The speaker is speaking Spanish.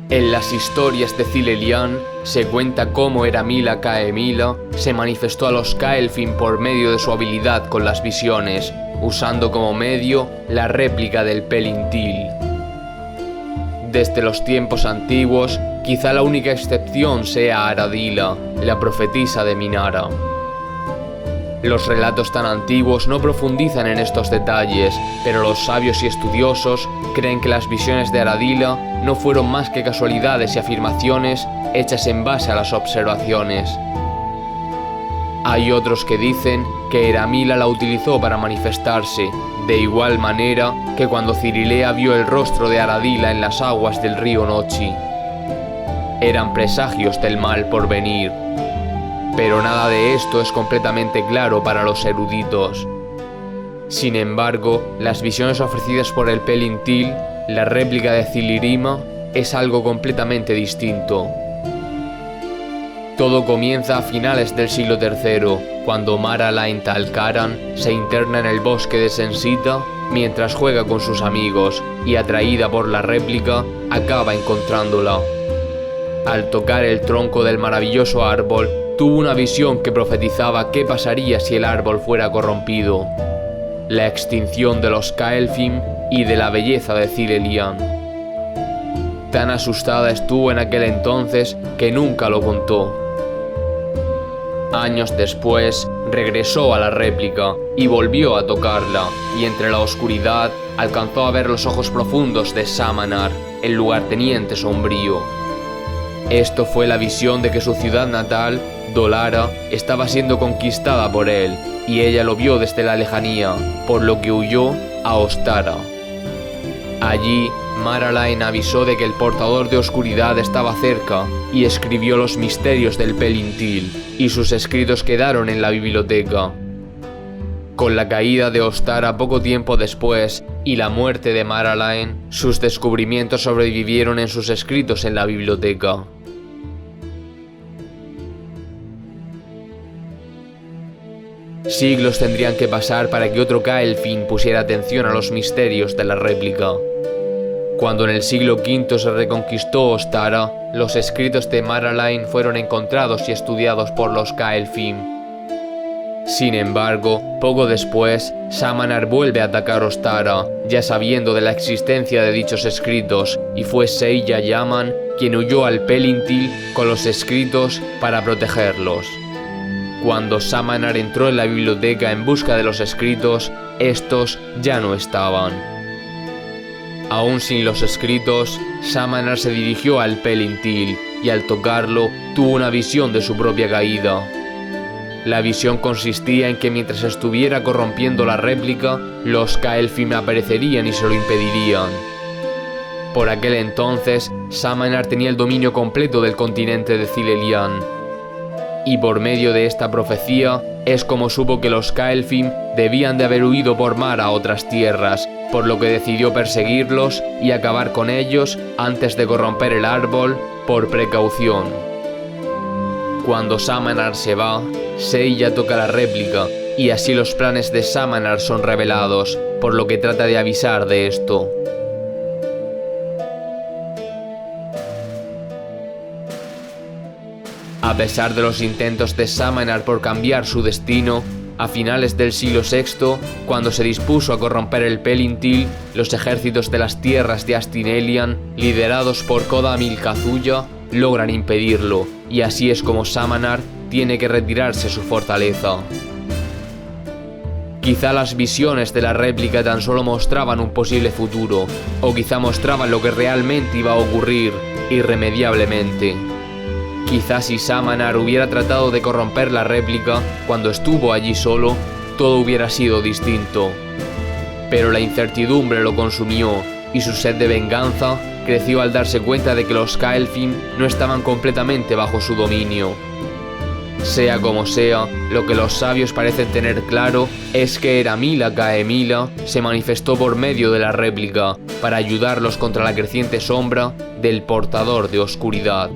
En las historias de Cilelian se cuenta cómo Eramila Caemila se manifestó a los Caelfin por medio de su habilidad con las visiones, usando como medio la réplica del Pelintil. Desde los tiempos antiguos, quizá la única excepción sea Aradila, la profetisa de Minara. Los relatos tan antiguos no profundizan en estos detalles, pero los sabios y estudiosos creen que las visiones de Aradila no fueron más que casualidades y afirmaciones hechas en base a las observaciones. Hay otros que dicen que Eramila la utilizó para manifestarse, de igual manera que cuando Cirilea vio el rostro de Aradila en las aguas del río Nochi. Eran presagios del mal por venir. Pero nada de esto es completamente claro para los eruditos. Sin embargo, las visiones ofrecidas por el Pelintil, la réplica de Cilirima, es algo completamente distinto. Todo comienza a finales del siglo III, cuando Maralain Talcaran se interna en el bosque de Sensita mientras juega con sus amigos y, atraída por la réplica, acaba encontrándola. Al tocar el tronco del maravilloso árbol, tuvo una visión que profetizaba qué pasaría si el árbol fuera corrompido: la extinción de los Caelfin y de la belleza de Cilelian. Tan asustada estuvo en aquel entonces que nunca lo contó. Años después, regresó a la réplica y volvió a tocarla, y entre la oscuridad alcanzó a ver los ojos profundos de Samanar, el lugarteniente sombrío. Esto fue la visión de que su ciudad natal, Dolara, estaba siendo conquistada por él, y ella lo vio desde la lejanía, por lo que huyó a Ostara. Allí, Maralain avisó de que el portador de oscuridad estaba cerca y escribió los misterios del Pelintil, y sus escritos quedaron en la biblioteca. Con la caída de Ostara poco tiempo después y la muerte de Maralain, sus descubrimientos sobrevivieron en sus escritos en la biblioteca. Siglos tendrían que pasar para que otro Caelfin pusiera atención a los misterios de la réplica. Cuando en el siglo V se reconquistó Ostara, los escritos de Maralain fueron encontrados y estudiados por los Caelfin. Sin embargo, poco después, Samanar vuelve a atacar Ostara, ya sabiendo de la existencia de dichos escritos, y fue Seiya Yaman quien huyó al Pelintil con los escritos para protegerlos. Cuando Samanar entró en la biblioteca en busca de los escritos, estos ya no estaban. Aún sin los escritos, Samanar se dirigió al Pelintil y al tocarlo tuvo una visión de su propia caída. La visión consistía en que mientras estuviera corrompiendo la réplica, los Caelfin aparecerían y se lo impedirían. Por aquel entonces, Samanar tenía el dominio completo del continente de Cilelian. Y por medio de esta profecía es como supo que los Caelfin debían de haber huido por mar a otras tierras, por lo que decidió perseguirlos y acabar con ellos antes de corromper el árbol por precaución. Cuando Samanar se va, Seiya toca la réplica y así los planes de Samanar son revelados, por lo que trata de avisar de esto. A pesar de los intentos de Samanar por cambiar su destino, a finales del siglo VI, cuando se dispuso a corromper el Pelintil, los ejércitos de las tierras de Astinelian, liderados por Kodamil Kazuya, logran impedirlo, y así es como Samanar tiene que retirarse su fortaleza. Quizá las visiones de la réplica tan solo mostraban un posible futuro, o quizá mostraban lo que realmente iba a ocurrir, irremediablemente. Quizás si Samanar hubiera tratado de corromper la réplica cuando estuvo allí solo, todo hubiera sido distinto. Pero la incertidumbre lo consumió y su sed de venganza creció al darse cuenta de que los Caelfin no estaban completamente bajo su dominio. Sea como sea, lo que los sabios parecen tener claro es que Eramila Caemila se manifestó por medio de la réplica para ayudarlos contra la creciente sombra del portador de oscuridad.